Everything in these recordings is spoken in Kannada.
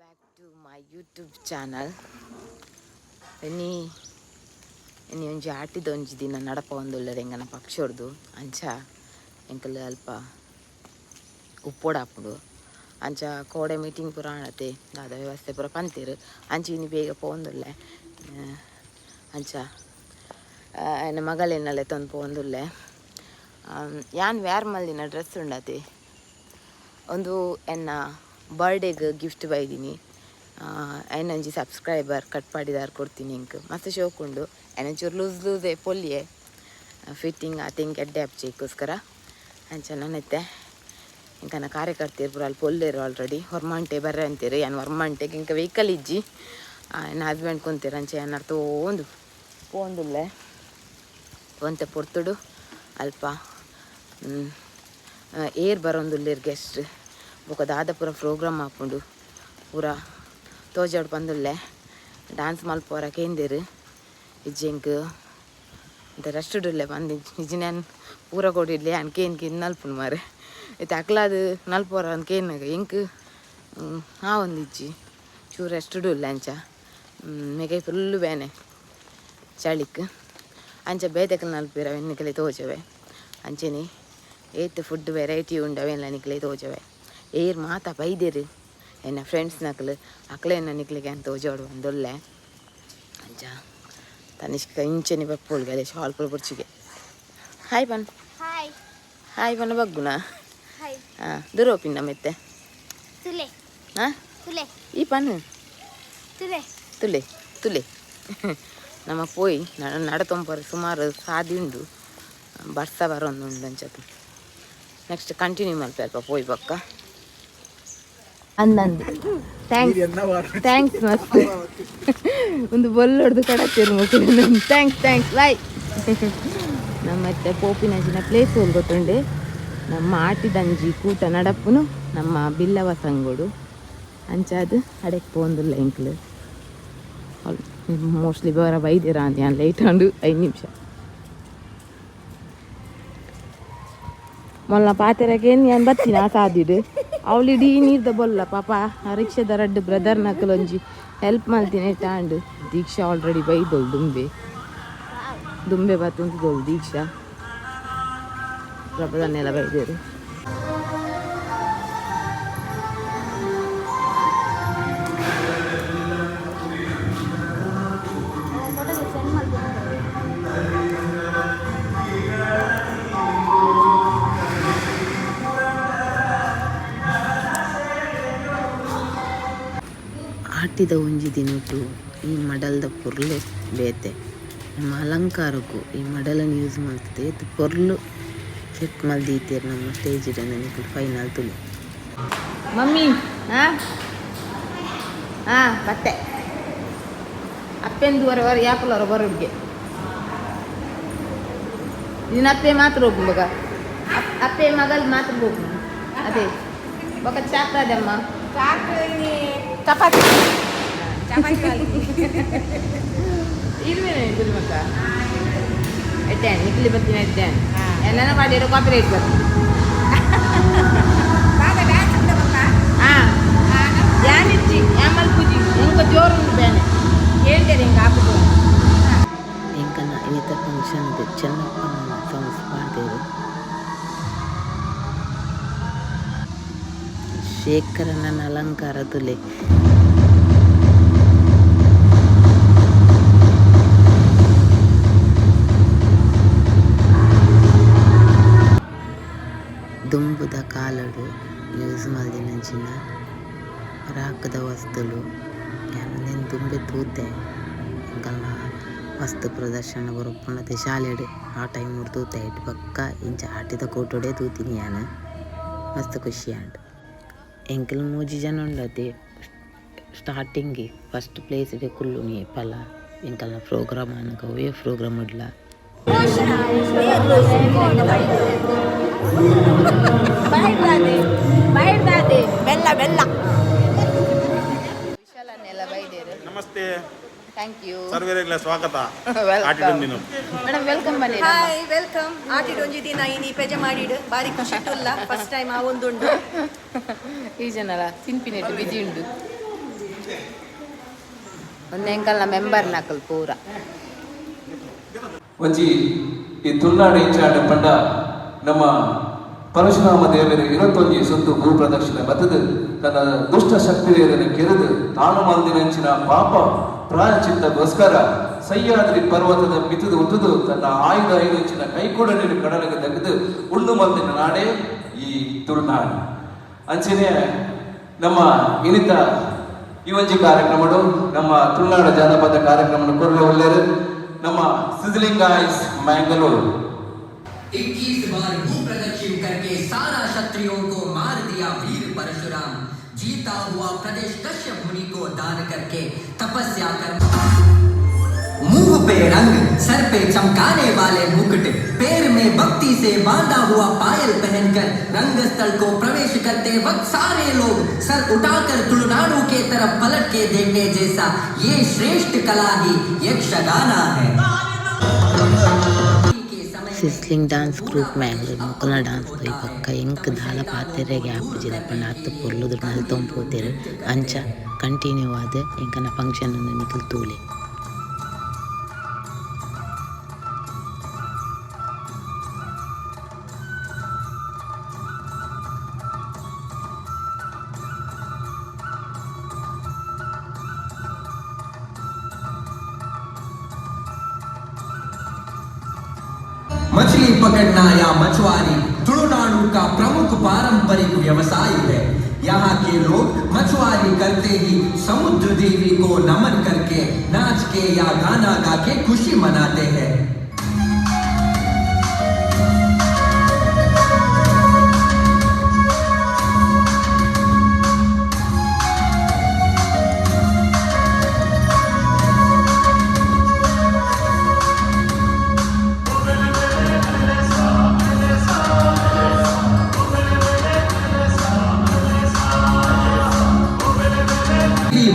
back to my YouTube channel. Any ಒಂಜಿ ಆಟಿದ ಒಂಜಿ ದಿನ ನಡಪ ಒಂದುಳ್ಳರೆ ಎಂಗನ ಪಕ್ಷಿಯೊಡ್ದು ಅಂಚ ಎಂಕಲ್ ಅಲ್ಪ ಉಪ್ಪೋಡಾಪುಡು ಅಂಚ ಕೋಡೆ ಮೀಟಿಂಗ್ ಪೂರ ಆಣತೆ ದಾದ ವ್ಯವಸ್ಥೆ ಪೂರ ಪಂತೀರು ಅಂಚ ಇನ್ನು ಬೇಗ ಪೋಂದುಲ್ಲೆ ಅಂಚ ಎನ್ನ ಮಗಲೆನ್ನಲೆ ತಂದು ಪೋಂದುಲ್ಲೆ ಯಾನ್ ವ್ಯಾರ್ ಮಲ್ದಿನ ಡ್ರೆಸ್ ಉಂಡತೆ ಒಂದು ಎನ್ನ ಬರ್ಡೇಗೆ ಗಿಫ್ಟ್ ಬೈದೀನಿ ಐನೊಂಜಿ ಸಬ್ಸ್ಕ್ರೈಬರ್ ಕಟ್ ಪಾಡಿದಾರು ಕೊಡ್ತೀನಿ ಇಂಕ್ ಮಸ್ತ್ ಶೋಕುಂಡು ಐನೊಂಚೂರು ಲೂಸೇ ಪೊಲ್ಲಿಯೇ ಫಿಟ್ಟಿಂಗ್ ಆ ತಿಂಕ್ ಎಡ್ಡೆ ಹಬ್ಚೇಕೋಸ್ಕರ ಅಂಚ ನನ್ನತ್ತೆ ಇಂಕನ ಕಾರ್ಯಕರ್ತೆರು ಪೂರ ಅಲ್ಲಿ ಪೊಲ್ಲೇರು ಆಲ್ರೆಡಿ ಹೊರ್ಮಂಟೆ ಬರ್ರೆ ಅಂತೀರಿ ಏನು ಹೊರ್ಮಂಟೆಗೆ ಇಂಕ ವೆಹಿಕಲ್ ಇಜ್ಜಿ ನನ್ನ ಹಸ್ಬೆಂಡ್ ಕುಂತೀರ ಅಂಚೆ ಏನಾರು ತೊಗೊಂಡು ಪೋಂದುಲ್ಲೆ ಒಂತೆ ಪೊರ್ತುಡು ಅಲ್ಪ ಏರ್ ಬರೋಂದುಲ್ಲೇರು ಗೆಸ್ಟ್ ಬೊಕ ದಾದ ಪೂರ ಪ್ರೋಗ್ರಾಮ್ ಹಾಕೊಂಡು ಪೂರ ತೋಜಾಡು ಬಂದುಲ್ಲೆ ಡ್ಯಾನ್ಸ್ ಮಲ್ಪೋರ ಕೇಂದಿರು ಇಜ್ಜೆಂಕ್ ಅಂತ ರೆಸ್ಟುಡುಲ್ಲೆ ಬಂದು ಇಜ್ಜಿನ ಪೂರ ಕೊಡಿಡ್ಲಿ ಅನ್ಕೇನ್ಗೆ ನಲ್ಪುನು ಮಾರೆ ಇದು ಅಕ್ಲಾದು ನಲ್ಪೋರ ಅನ್ಕೇನಾಗ ಎಂಕ್ ಒಂದು ಇಜ್ಜಿ ಚೂರು ರೆಸ್ಟುಡುಲ್ಲೆ ಅಂಚ ಮೇಗೈ ಫುಲ್ಲು ಬೇನೆ ಚಳಿಕ್ ಅಂಚ ಬೇದಕಲ್ ನಲ್ಪಿರ ಎನ್ನಿಕಲೆ ತೋಜವೆ ಅಂಚೆನಿ ಏತ್ ಫುಡ್ ವೆರೈಟಿ ಉಂಡವೆಲ್ಲ ನಿಕ್ಲೆ ತೋಜವೆ ಏರ್ ಮಾತ ಬೈದೇರು ಎನ್ನ ಫ್ರೆಂಡ್ಸ್ ನಕ್ಲು ಅಕ್ಲೆ ಎನ್ನ ನಿಕ್ಲಿಗೆ ಅಂತ ತೋಜೋಡು ಒಂದೊಳ್ಳೆ ಅಂಚ ತನಿಷ್ಕ ಇಂಚೆನಿ ಬಪ್ಪುಳ್ಗಲೆ ಶಾಲ್ ಪುರ ಬುರ್ಚಿಗೆ ಹಾಯ್ ಬನ್ ಹಾಯ್ ಬನ್ನ ಬಗ್ಗುನ ಹಾಂ ದುರೋಪಿನ್ನ ಮೆತ್ತೆ ಹಾಂ ಈ ಪನ್ ತುಲೆ ತುಲೆ ನಮ್ಮ ಪೋಯಿ ನಡತೊಂಪರು ಸುಮಾರು ಸಾದಿ ಉಂಡು ಬರ್ಸ ಬರೋದು ಉಂಡು ಅಂಚದು ನೆಕ್ಸ್ಟ್ ಕಂಟಿನ್ಯೂ ಮಲ್ಪಲ್ಪ ಪೋಯಿ ಪಕ್ಕ ಅಂದಂದು ಥ್ಯಾಂಕ್ಸ್ ಮಸ್ತ್ ಒಂದು ಬೊಲ್ಲೊಡ್ದು ಕಡತ್ತಿರು ಮಕ್ಕಳು ಥ್ಯಾಂಕ್ಸ್ ಬಾಯ್ ನಮ್ಮ ಮತ್ತೆ ಪೋಪಿನಂಚಿನ ಪ್ಲೇಸ್ ಹೋಗ್ಗೊತ್ತುಂಡೆ ನಮ್ಮ ಆಟಿದಂಜಿ ಕೂಟ ನಡಪ್ಪುನು ನಮ್ಮ ಬಿಲ್ಲವ ಸಂಗೋಡು ಅಂಚಾದು ಅಡೆಕ್ ಪೋಂದುಲ್ಲ ಎಂಕ್ಲು ಮೋಸ್ಟ್ಲಿ ಬೇರ ಬೈದಿರ ಅಂತ ನಾನು ಲೇಟ್ ಆಂಡು 5 ನಿಮಿಷ ಮೊಲ್ಲ ಪಾತೆರಕ್ಕೆ ನಾನು ಬರ್ತೀನಿ ಆ ಸಾದಿಡು ಅವಳಿಡೀ ನೀರ್ದ ಬೊಲ್ಲ ಪಾಪ ಆ ರಿಕ್ಷಾದ ರಡ್ಡು ಬ್ರದರ್ ನಕಲೊಂಜಿ ಹೆಲ್ಪ್ ಮಾಡ್ತೀನಿ ತಾಂಡು ದೀಕ್ಷಾ ಆಲ್ರೆಡಿ ಬೈದೋಳು ದುಂಬೆ ಬತ್ತುಂತಿದ್ದೋಳು ದೀಕ್ಷಾ ಪ್ರಭದನ್ನೆಲ್ಲ ಬೈದೇರು ಆಟಿದ ಒಂಜಿ ದಿನಟ್ಟು ಈ ಮಡಲ್ದ ಪೊರ್ಲೆ ಬೇತೆ ನಮ್ಮ ಅಲಂಕಾರಕ್ಕೂ ಈ ಮಡಲನ್ನು ಯೂಸ್ ಮಾಡ್ತದೆ ಇದು ಪೊರ್ಲು ಸೆಟ್ ಮಲ್ದೀತೀರು ನಮ್ಮ ಸ್ಟೇಜಿಡ ನನಗೆ ಫೈನಲ್ ತುಳು ಮಮ್ಮಿ ಬತ್ತೆ ಅಪ್ಪೆಂದು ವರ ಯಾಪಲವರ ಬರೋಡ್ಗೆ ನಿನ್ನ ಅಪ್ಪೆ ಮಾತ್ರ ಹೋಗು ಮಗ ಅಪ್ಪೆ ಮಗಲ್ ಮಾತ್ರ ಹೋಗು ಅದೇ ಬೊಕ ಚಾಕ್ರದಮ್ಮ ಚಪಾತಿ ಇರುವೇನೆ ಗುಲ್ಮಕ್ಕ ಎಡ್ಡೇನ್ ನಿಕ್ಲಿ ಬರ್ತೀನಿ ಎಡ್ಡೇನ್ ಎಲ್ಲ ಮಾಡಿರೋ ಕಾಪಿ ರೈಟ್ ಬರ್ತೀನಿ ಧ್ಯಾನ್ ಇಚ್ಚಿ ಆಮೇಲೆ ಪೂಜಿ ಇಂಕ ಜೋರು ಉಂಟು ಬೇನೆ ಹೇಳ್ತೇನೆ ಹಿಂಗೆ ಹಾಕುದು ಇಂಕನ ಇನ್ನಿತರ ಫಂಕ್ಷನ್ ಚೆನ್ನಪ್ಪನ ಸಾಂಗ್ಸ್ ಮಾಡ್ತೇವೆ ಶೇಖರನ ಅಲಂಕಾರ ತುಲೆ ದುಂಬುದ ಕಾಲಡು ಯೂಸ್ ಮಲ್ದಿನಂಚಿನ ರಾಕದ ವಸ್ತುಲು ನಾನು ದುಂಬೆ ತೂತೆ ಇಂಕಲ್ನ ವಸ್ತು ಪ್ರದರ್ಶನ ಬರೋಪ್ಪುಣತೆ ಶಾಲೆಡು ಆ ಟೈಮ್ ನೋಡಿ ತೂತೆ ಇಟ್ಟು ಪಕ್ಕ ಇಂಚ ಆಟಿದ ಕೋಟೋಡೆ ತೂತೀನಿ ನಾನು ಮಸ್ತ್ ಖುಷಿ ಆಂಡು ಎಂಕಲ್ 3 ಜನ ಉಂಡತೆ ಸ್ಟಾರ್ಟಿಂಗ್ ಫಸ್ಟ್ ಪ್ಲೇಸ್ ಇದೆ ಕುಲ್ಲು ನೀ ಪಲ ಎಂಕಲ್ನ ಪ್ರೋಗ್ರಾಮ್ ಅನ್ಕ ಅವೇ ಪ್ರೋಗ್ರಾಮ್ ಇಡ್ಲ ನಮಸ್ತೆ ಥ್ಯಾಂಕ್ ಯು ಸರ್ವೇರಿಗಳ ಸ್ವಾಗತ ಮೇಡಮ್ ವೆಲ್ಕಮ್ ಬನ್ನಿ ಹಾಯ್ ವೆಲ್ಕಮ್ ಆಟಿಡೊಂಜಿ ದಿನ ಇನಿ ಪೆಜ ಮಾಡಿಡು ಬಾರಿ ಖುಷಿ ತುಲ್ಲ ಫಸ್ಟ್ ಟೈಮ್ ಆ ಒಂದುಂಡು ಈ ಜನರ ಸಿಂಪಿನೆಟ್ಟು ಬಿಜಿ ಉಂಡು ಒಂದು ಎಂಕಲ್ನ ಮೆಂಬರ್ ನಕಲ್ ಪೂರ ಒಂಜಿ ಈ ತುಳುನಾಡು ಇಂಚಾಡ ಪಂಡ ನಮ್ಮ ಪರಶುರಾಮ ದೇವರ 21 ಸುತ್ತು ಭೂ ಪ್ರದಕ್ಷಿಣೆ ಬತ್ತದು ತನ್ನ ದುಷ್ಟ ಶಕ್ತಿಯನ್ನು ಕೆರೆದು ತಾನು ಮಂದಿನಂಚಿನ ಪಾಪ ಪ್ರಾಯಚಿತ್ತಗೋಸ್ಕರ ಸಹ್ಯಾದ್ರಿ ಪರ್ವತದ ಮಿತದು ಉತ್ತದು ತನ್ನ ಆಯುಧ ಐದಂಚಿನ ಕೈಕೂಡ ನೀರು ಕಡಲಿಗೆ ತೆಗೆದು ಉಂಡು ಮಂದಿನ ನಾಡೇ ಈ ತುಳುನಾಡು ಅಂಚನೆ ನಮ್ಮ ಇನಿತ ಈ ಒಂಜಿ ಕಾರ್ಯಕ್ರಮಗಳು ನಮ್ಮ ತುಳುನಾಡು ಜಾನಪದ ಕಾರ್ಯಕ್ರಮ ಕೊರಲೆ ಒಳ್ಳೆಯರು ನಮ್ಮ ಸಿzzling eyes मैंगलोर 21 बार भू प्रदक्षिण करके सारा क्षत्रियों को मार दिया वीर परशुराम जीता हुआ प्रदेश कश्यप मुनि को दान करके तपस्या कर मुंह पे रंग सर पे चमकाने वाले मुकुट पैर में भक्ति से बांधा हुआ पायल पहनकर रंगस्थल को प्रवेश करते वक्त सारे लोग सर उठाकर तुलुनाडु के तरफ पलट के देखने जैसा ये श्रेष्ठ कला ही यक्षगाना है ಸಿಸ್ಲಿಂಗ್ ಡ್ಯಾನ್ಸ್ ಗ್ರೂಪ್ ಮ್ಯಾಂಗ್ಳೂರ್ ಮುಕ್ಕಲ ಡ್ಯಾನ್ಸ್ ಪೈ ಪಕ್ಕ ಎಂಕ್ ದಾಲ ಪಾತೆರೆಗೆ ಆಪುಜಿನ ಪಂಡ ಹತ್ತು ಪೊರ್ಲುದು ನಲ್ತೊಂಪೋತೆರು ಅಂಚ ಕಂಟಿನ್ಯೂ ಆದ ಎಂಕನ ಫಂಕ್ಷನ್ ನಿಖಿಲ್ ತೂಲೆ मछली पकड़ना या मछुआरी तुलुनाडु का प्रमुख पारंपरिक व्यवसाय है। यहाँ के लोग मछुआरी करते ही समुद्र देवी को नमन करके नाच के या गाना गा के खुशी मनाते हैं।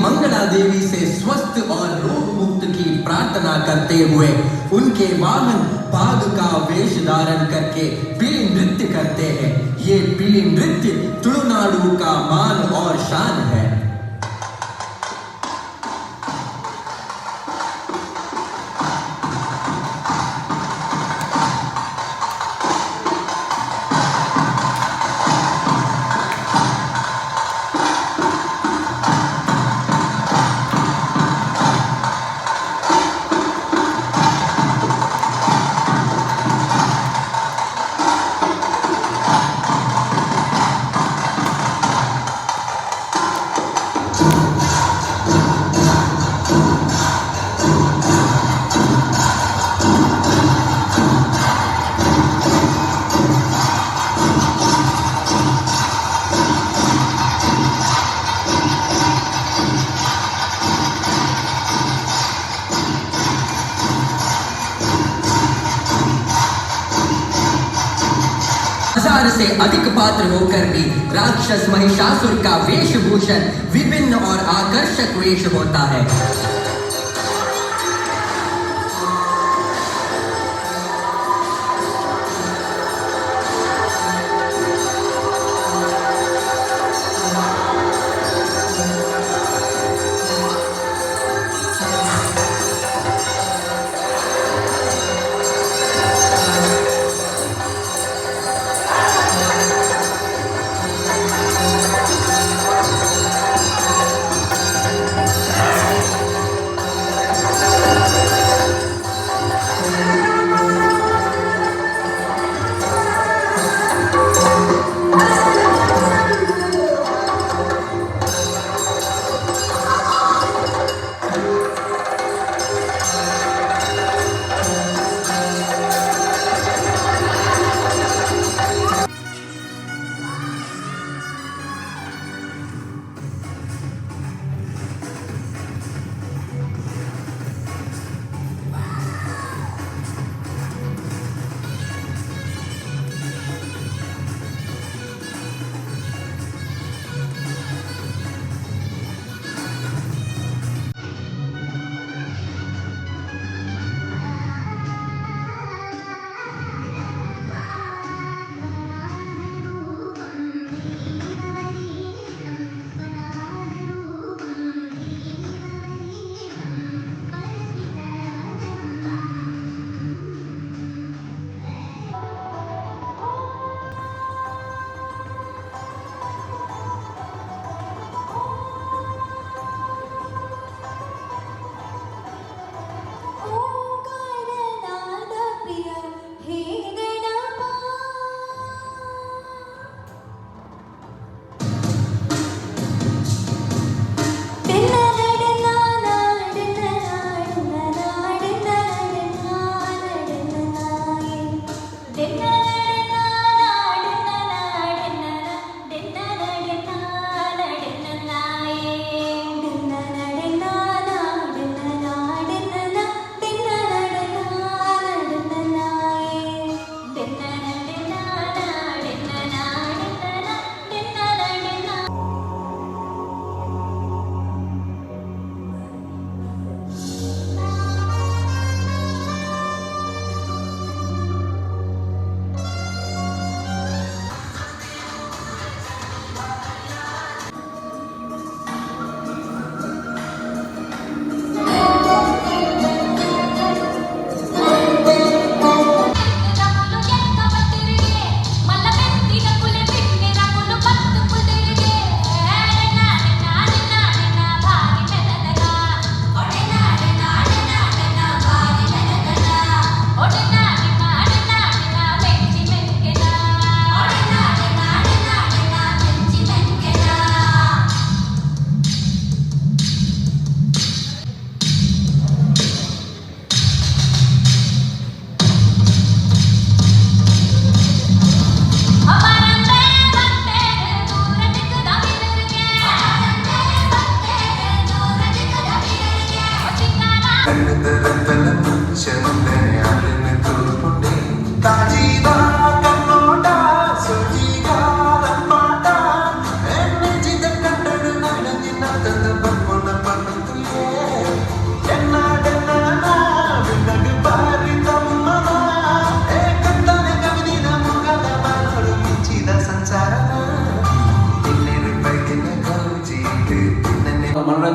मंगला देवी से स्वस्थ और रोग मुक्त की प्रार्थना करते हुए उनके वाहन बाघ का वेश धारण करके पीली नृत्य करते हैं। ये पीली नृत्य तुलुनाडु का मान और शान है। से अधिक पात्र होकर भी राक्षस महिषासुर का वेशभूषण विभिन्न और आकर्षक वेश होता है।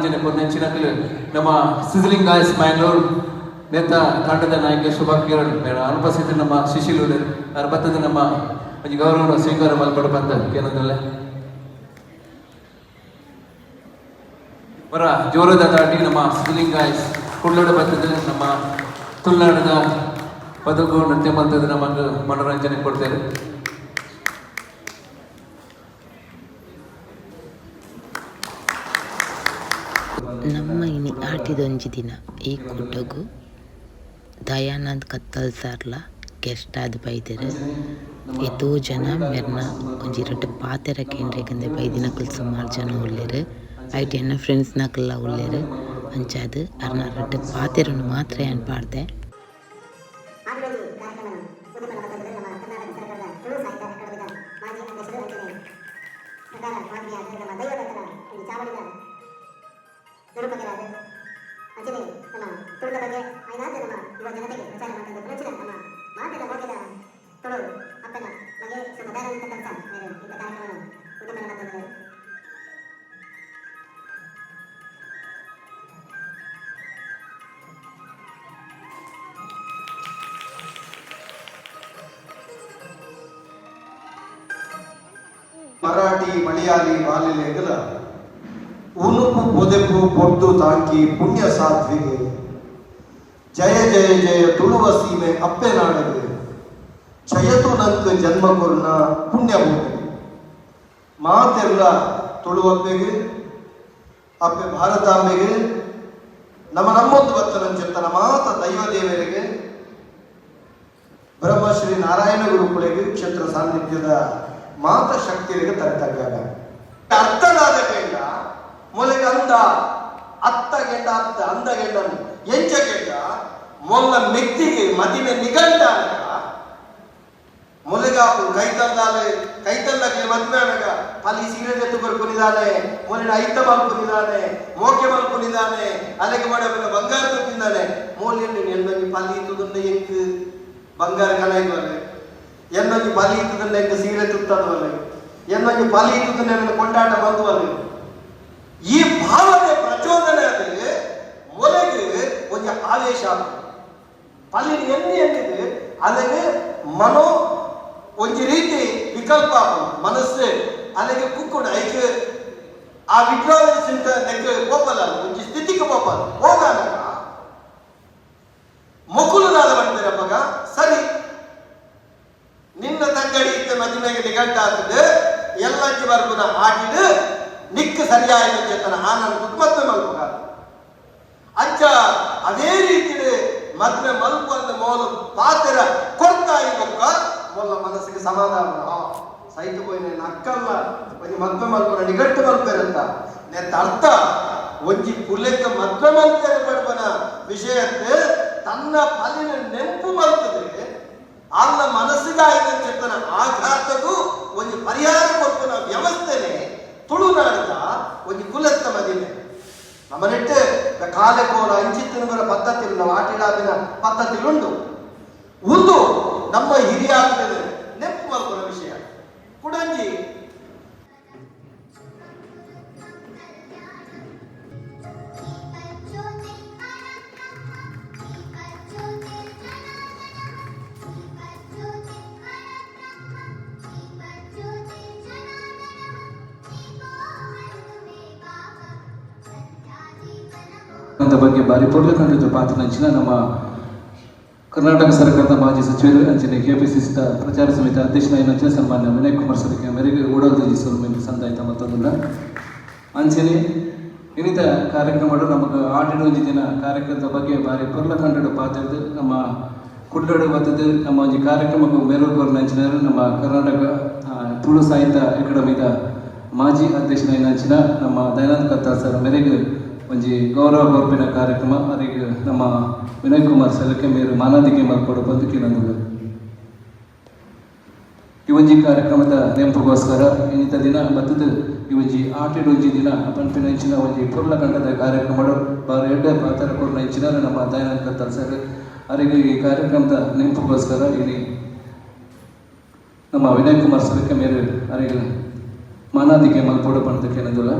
ಮನೋರಂಜನೆ ಕೊನೆಂಚಿನಕಲು ನಮ್ಮ ಸಿಜ್ಲಿಂಗ್ ಗಾಯ್ಸ್ ಮ್ಯಾಂಗ್ಳೂರ್ ನೇತ ತಂಡದ ನಾಯಕ ಶುಭಾ ಕಿರಣ್ ಅನುಪಸ್ಥಿತಿ ನಮ್ಮ ಶಿಶಿಲ್ ಅದ್ರ ಬತ್ತದ ನಮ್ಮ ಒಂದು ಗೌರವ ಸ್ವೀಕಾರ ಮಲ್ಪಡು ಬಂದ ಏನಂದ್ರೆ ಬರ ಜೋರದ ದಾಟಿ ನಮ್ಮ ಸಿಜ್ಲಿಂಗ್ ಗಾಯ್ಸ್ ಕುಳ್ಳೋಡ ಬತ್ತದ ನಮ್ಮ ತುಳುನಾಡದ ಬದುಕು ನೃತ್ಯ ಮಲ್ತದ ನಮಗೆ ಮನೋರಂಜನೆ ಕೊಡ್ತೇವೆ. ನಮ್ಮ ಇನಿ ಆಟಿದೊಂಜಿ ದಿನ ಈ ಕುಟಗು ದಯಾನಂದ್ ಕತ್ತಲ್ ಸಾರ್ಲ ಗೆಸ್ಟ್ ಆದ ಬೈದೆರ್ ಎದೋ ಜನ ಮೆರ್ನ ಒಂಜಿ ರಡ್ಡ್ ಪಾತೆರ ಕೇಂದ್ರಗಂದೆ ಬೈದಿನಕಲ್ ಸುಮಾರು ಜನ ಉಳ್ಳೇರು ಐಟ್ ಎನ್ನ ಫ್ರೆಂಡ್ಸ್ ನಕಲ್ಲ ಉಳ್ಳೇರು ಅಂಚಾದ್ ಅರ್ನ ರಡ್ಡ್ ಪಾತೆರನ್ನು ಮಾತ್ರ ಏನ್ ಪಾಡ್ದೆ. ಮರಾಠಿ ಮಲಯಾಳಿ ಬಾಲಿಲೆಗಲ ಉನುಪು ಪೊದೆಪು ಪೊದ್ದು ತಾಕಿ ಪುಣ್ಯ ಸಾಧ್ವಿಗೆ ಜಯ ಜಯ ಜಯ ತುಳುವ ಸೀಮೆ ಅಪ್ಪೆ ನಾಡಗೆ ಚಯತು ನಂಕ್ ಜನ್ಮ ಕೊರ್ನ ಪುಣ್ಯ ಭೂಮಿ ಮಾತೆಲ್ಲ ತುಳುವಪ್ಪೆಗೆ ಅಪ್ಪೆ ಭಾರತಾಂಬೆಗೆ ನಮ್ಮೊಂದು ವಚನ ಚಿಂತನ ಮಾತ ದೈವ ದೇವರಿಗೆ ಬ್ರಹ್ಮಶ್ರೀ ನಾರಾಯಣ ಗುರುಕುಳಿಗೆ ಕ್ಷೇತ್ರ ಸಾನ್ನಿಧ್ಯದ ಮಾತ ಶಕ್ತಿಯರಿಗೆ ತರತಗ್ಗಾಗ ಅರ್ಥನಾದ ಗೆಂಡ ಮೊಲೆಗೆ ಅಂದ ಅತ್ತ ಗೆಂಡ ಅತ್ತ ಅಂದ ಗೆಂಡನು ಎಂಚ ಗೆಂಡ ಮೊಲ್ಲ ಮೆಕ್ತಿಗೆ ಮದಿಮೆ ನಿಗಂಡಾಗ ಮೊಲೆಗಾಪು ಕೈತಲ್ಲಕ್ಕೆ ಮದ್ಮೆ ಆಗ ಅಲ್ಲಿ ಸೀರೆ ತುಗೊಳ್ಕೊಂಡಿದ್ದಾನೆ ಮೊಲಿನ ಐತ ಮಲ್ಕೊಂಡಿದ್ದಾನೆ ಮೋಕೆ ಮಲ್ಕೊಂಡಿದ್ದಾನೆ ಅಲ್ಲಿಗೆ ಮಾಡಬೇಕ ಬಂಗಾರ ತುಂಬಿದ್ದಾನೆ ಮೋಲಿಯನ್ನು ಎಲ್ಲೊಂದು ಪಲ್ಲಿ ತುದುಂಡ ಎಕ್ಕು ಬಂಗಾರ ಕಲಾಯ್ತಾರೆ ಎನ್ನೊಂದು ಬಲಿ ಇತ್ತದನ್ನ ಎಂಕ ಸೀರೆ ತುತ್ತದವಲ್ಲ ಎನ್ನೊಂದು ಬಲಿ ಇತ್ತದನ್ನ ಕೊಂಡಾಟ ಬಂದುವಲ್ಲ ಈ ಭಾವನೆ ಪ್ರಚೋದನೆ ಅದೇ ಮೊಲೆಗೆ ಒಂದು ಆವೇಶ ಪಲ್ಲಿ ಎಣ್ಣೆ ಎಂದಿದೆ ಅಲ್ಲಿಗೆ ಮನೋ ಒಂದು ರೀತಿ ವಿಕಲ್ಪ ಮನಸ್ಸು ಅಲ್ಲಿಗೆ ಕುಕ್ಕುಡ ಐಕೆ ಆ ವಿಡ್ರಾವಲ್ಸಿಂತ ನೆಕ್ಕೆ ಹೋಗಲ್ಲ ಒಂದು ಸ್ಥಿತಿಗೆ ಹೋಗಲ್ಲ ಹೋಗಾನ ಮೊಕುಲನಾದ ಬಂದಿರ ಮಗ ಸರಿ ನಿನ್ನ ತಂಗಡಿ ಇತ್ತ ಮದುವೆಗೆ ನಿಗಂಟ ಆಗ್ತದೆ ಎಲ್ಲಕ್ಕೆ ಬರ್ಗುನ ಆಡಿಡು ನಿಕ್ಕ ಸರಿಯಾಯಿತು ಚೇತನ ಆನಂದ ಮತ್ತೆ ಮಲ್ಪುಗ ಅಂಚ ಅದೇ ರೀತಿ ಮದುವೆ ಮಲ್ಪು ಅಂತ ಮೋಲು ಪಾತೆರ ಕೊಡ್ತಾ ಇಕ್ಕ ಮೊಲ್ಲ ಮನಸ್ಸಿಗೆ ಸಮಾಧಾನ ಸೈತು ಹೋಯ್ನ ನಕ್ಕಲ್ಲ ಒಂಜಿ ಮದುವೆ ಮಲ್ಪನ ನಿಗಟ್ಟು ಮಲ್ಪೇರಂತ ನೆತ್ತ ಅರ್ಥ ಒಂಜಿ ಪುಲೆಕ್ಕ ಮದುವೆ ಮಲ್ಪೇರು ಬಡ್ಬನ ವಿಷಯಕ್ಕೆ ತನ್ನ ಪಾಲಿನ ನೆಂಪು ಮಲ್ತದೆ ಅಲ್ಲ ಮನಸ್ಸಿಗಾಯಿತ ಚಿಂತನ ಆಘಾತಗೂ ಒಂದು ಪರಿಹಾರ ಕೊಡ್ತನ ವ್ಯವಸ್ಥೆನೆ ತುಳುನಾಡಿದ ಒಂದು ಕುಲೆತ್ತ ಮದಿಮೆ ನಮ್ಮನೆಟ್ಟು ಕಾಲೆಕೋಲ ಅಂಚಿತ್ತಿನ ಪದ್ಧತಿ ನಾವು ಆಟಿಡಾದಿನ ಪದ್ಧತಿಲುಂಡು ಒಂದು ನಮ್ಮ ಹಿರಿಯ ನೆನಪು ಮಲ್ಪನ ವಿಷಯ ಕುಡಂಜಿ ಬಗ್ಗೆ ಬಾರಿ ಪೂರ್ವಕಂಡ ಪಾತ್ರ ನಂಚಿನ ನಮ್ಮ ಕರ್ನಾಟಕ ಸರ್ಕಾರದ ಮಾಜಿ ಸಚಿವರು ಅಂಚನೆ ಕೆಪಿಸಿಸಿದ ಪ್ರಚಾರ ಸಮಿತಿ ಅಧ್ಯಕ್ಷ ಸನ್ಮಾನ್ಯ ವಿನಯ್ ಕುಮಾರ್ ಸರ್ಗೆ ಮೇರೆಗೆ ಓಡೋದು ಸೋಲ್ಮೇಲೆ ಸಂದಾಯಿತ ಮತ್ತೊಂದಿಲ್ಲ ಅಂಚನೆ ಇನ್ನಿತ ಕಾರ್ಯಕ್ರಮಗಳು ನಮಗೆ ಆಟಿನ ದಿನ ಕಾರ್ಯಕ್ರಮದ ಬಗ್ಗೆ ಬಾರಿ ಪೂರ್ವಕಂಡ ಪಾತ್ರ ನಮ್ಮ ಕುಡ್ಲಡು ಬರ್ತದೆ ನಮ್ಮ ಒಂದು ಕಾರ್ಯಕ್ರಮಕ್ಕೂ ಮೇಲುಗೋರು ನಂಚಿನ ನಮ್ಮ ಕರ್ನಾಟಕ ತುಳು ಸಾಹಿತ್ಯ ಅಕಾಡೆಮಿದ ಮಾಜಿ ಅಧ್ಯಕ್ಷನ ನಂಚಿನ ನಮ್ಮ ದಯಾನಂದ್ ಕತ್ತಲ್ ಸರ್ ಮೇರೆಗೆ ಒಂಜಿ ಗೌರವ ಕೊರ್ಪಿನ ಕಾರ್ಯಕ್ರಮ ಅವರಿಗೆ ನಮ್ಮ ವಿನಯ್ ಕುಮಾರ್ ಸಲಕ್ಕೆ ಮೇರು ಮಾನದಿಗೆ ಮಲ್ಪಡು ಬದುಕಿ ನಂದು ಈ ಒಂಜಿ ಕಾರ್ಯಕ್ರಮದ ನೆನಪಿಗೋಸ್ಕರ ಇನ್ನಿತ ದಿನ ಬತ್ತದು ಈ ಒಂಜಿ ಆಟಿಡೊಂಜಿ ದಿನ ಪಂಪಿನ ಹೆಂಚಿನ ಒಂಜಿ ಪೂರ್ಣಕಂಡದ ಕಾರ್ಯಕ್ರಮಗಳು ಬಾರಿ ಎಡ್ಡೆ ಪಾತ್ರ ಪೂರ್ಣ ಹೆಂಚಿನ ನಮ್ಮ ದಯಾನಂದ್ ಕತ್ತಲ್ ಸರ್ ಅವರಿಗೆ ಈ ಕಾರ್ಯಕ್ರಮದ ನೆನಪಿಗೋಸ್ಕರ ಇಲ್ಲಿ ನಮ್ಮ ವಿನಯ್ ಕುಮಾರ್ ಸಲಕ್ಕೆ ಮೇರು ಅವರಿಗೆ ಮಾನದಿಗೆ ಮಲ್ಪಡು ಬದುಕಿ ನಂದುಲ್ಲ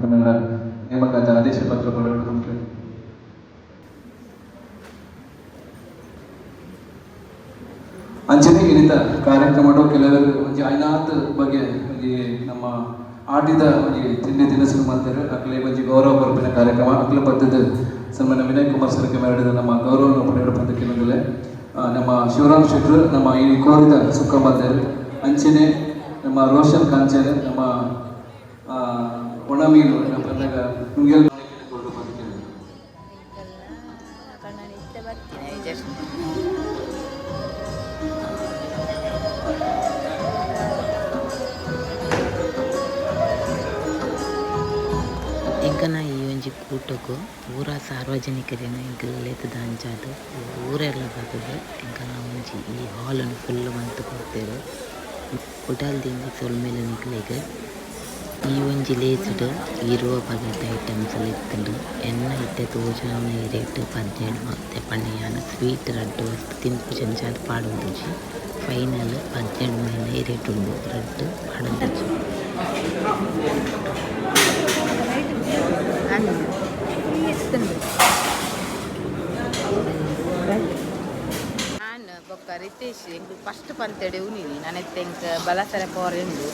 ಕನ್ನಡ ನೇಮಕಾತಿ ಆದೇಶ ಪತ್ರ ಹೊರಡುತ್ತೆ. ಅಂಚನೆ ಇರಿತ ಕಾರ್ಯಕ್ರಮಡು ಕೆಲವರು ಒಂಜಿ ಐನಾತ್ ಬಗ್ಗೆ ಒಂಜಿ ನಮ್ಮ ಆಟಿದ ಒಂಜಿ ತಿಂಡಿ ತಿನಿಸು ಮಾಡ್ತಾರೆ. ಅಕ್ಲೆ ಒಂಜಿ ಗೌರವ ಕೊರಪಿನ ಕಾರ್ಯಕ್ರಮ ಅಕ್ಲ ಪದ್ಧತಿ ಸನ್ಮಾನ್ಯ ವಿನಯ್ ಕುಮಾರ್ ಸರ್ಗೆ ಮಾಡಿದ ನಮ್ಮ ಗೌರವವನ್ನು ಪಡೆಯುವ ಪದ್ಧತಿನಲ್ಲೇ ನಮ್ಮ ಶಿವರಾಮ್ ಶೆಟ್ಟರು ನಮ್ಮ ಈ ಕೋರಿದ ಸುಖ ಮಾಡ್ತಾರೆ. ಅಂಚನೆ ನಮ್ಮ ರೋಷನ್ ಕಾಂಚನೆ ನಮ್ಮ ಒಣಮೀನು ಬಂದಾಗ ನುಂಗೆಲ್ ಎಂಕನ ಈ ಒಂಜಿ ಕೂಟಕ್ಕೂ ಊರ ಸಾರ್ವಜನಿಕರೇನ ಎಂಕಲೆತ್ತು ದಂಚಾದು ಊರೆಲ್ಲ ಬರ್ತದೆ. ಎಂಕನ ಒಂಜಿ ಈ ಹಾಲನ್ನು ಫುಲ್ ಮಂತ್ ಕೊಡ್ತೇವೆ. ಕುಟಲ್ದಿಂದ ಸೊಲ್ಮೇಲೆ ನಿಕ್ಲೆಗೆ ಈ ಒಂಜಿ ಲೇಸ್ಡ್ ಇರುವ ಬಗೆಟ್ ಐಟಮ್ಸ್ ಎಲ್ಲ ಇತ್ತುಂಡು. ಎನ್ನ ಇತ್ತೆ ತೋಜನ ರೇಟ್ 17 ಮತ್ತೆ ಪಣ್ಣೆಯಾನ ಸ್ವೀಟ್ ರಡ್ಡು ವಸ್ತು ತಿನ್ಪು ಚೆಂಚಾದ ಪಾಡುಂದುಜಿ. ಫೈನಲ್ 17 ಮೈನ ರೇಟ್ ಉಂಡು ರಡ್ಡು ಪಾಡುಂದುಜಿ. ನಾನು ಬೊಕ್ಕ ರಿತೇಶ್ ಎಂಕ್ ಫಸ್ಟ್ ಪಂತೆಡೆ ಉನಿನಿ ನನತ್ತೆ ಎಂಕ್ ಬಲಸರ ಪೋರೆಂಡು